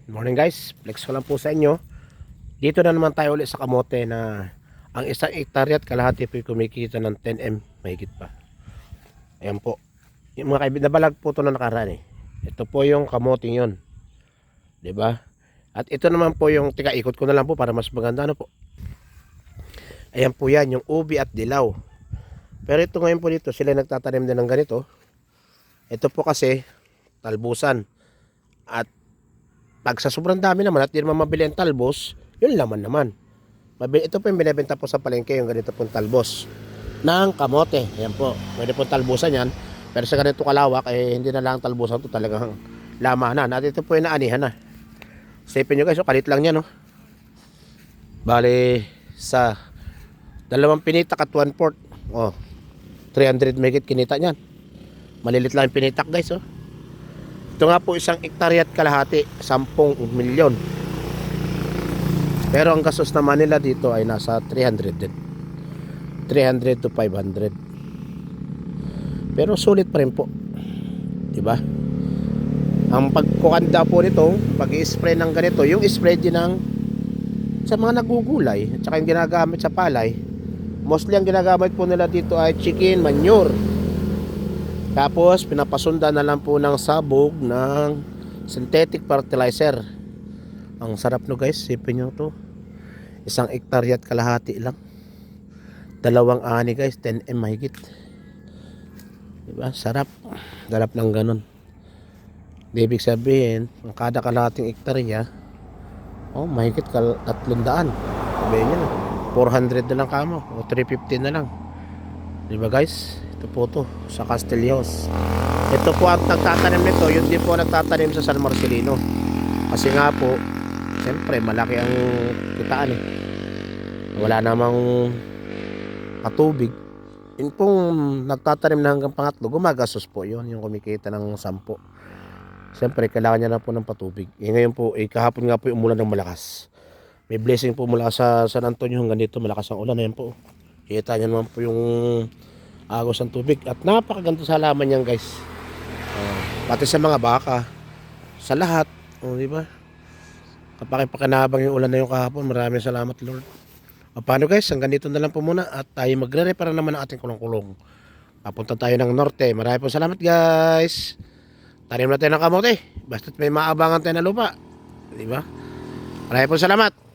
Morning guys, flex ko lang po sa inyo. Dito na naman tayo ulit sa kamote na ang isang hektarya at kalahati po kumikita ng 10M mahigit pa. Ayan po. Yung mga kaibigan, nabalag po ito na nakaraan eh. Ito po yung kamote yun. 'Di ba? At ito naman po yung, tika ikot ko na lang po para mas maganda ano po. Ayan po yan, yung ubi at dilaw. Pero ito ngayon po dito, sila nagtatanim din ng ganito. Ito po kasi talbusan. At pag sa sobrang dami naman at di naman mabili ang talbos, yun laman naman. Ito po yung binibenta po sa palengke, yung ganito pong talbos ng kamote. Ayan po, pwede po talbusan yan. Pero sa ganito kalawak, hindi na lang talbusan to, talagang lamanan. At ito po yung naanihan na. Isipin nyo guys, kalit lang yan. Bali, sa dalawang pinitak at 1/4. 300 megit kinita niyan. Malilit lang yung pinitak guys. Ito nga po isang hektarya at kalahati, 10 milyon. Pero ang gastos naman nila dito ay nasa 300 din. 300 to 500. Pero sulit pa rin po. 'Di ba? Ang pagkukanda po nito, pag-i-spray ng ganito, yung spray din ng sa mga nagugulay, at saka yung ginagamit sa palay, mostly ang ginagamit po nila dito ay chicken manure. Tapos pinapasunda na lang po ng sabog ng synthetic fertilizer. Ang sarap no guys, sipin nyo to. Isang hektarya at kalahati lang. 2 ani guys, 10M mahigit. Diba? Sarap. Sarap ng ganun. Ibig sabihin, ang kada kalahating hektarya, mahigit 300. Sabihin nyo na, 400 na lang kamo, o 350 na lang. Diba guys? Ito po to sa Castillos. Ito po ang nagtatanim nito, yun din po nagtatanim sa San Marcelino. Kasi nga po, siyempre malaki ang kitaan eh. Wala namang katubig. Yun pong nagtatanim na hanggang pangatlo, gumagastos po yun, yung kumikita ng 10. Siyempre kailangan niya na po ng patubig. Ngayon po, kahapon nga po yung umulan ng malakas. May blessing po mula sa San Antonio hanggang dito, malakas ang ulan. Ayan po. Kita niyo naman po yung agos ng tubig at napakaganda sa halaman yan guys. Pati sa mga baka, sa lahat, di ba? Kapag pakinabang yung ulan na yung kahapon, maraming salamat Lord. Paano guys, hanggang dito na lang po muna at tayo magre-repara naman ang ating kulong-kulong. Papunta tayo ng norte. Maraming po salamat guys. Tanim na tayo ng kamote, basta't may maabangan tayo na lupa, di ba? Maraming po salamat.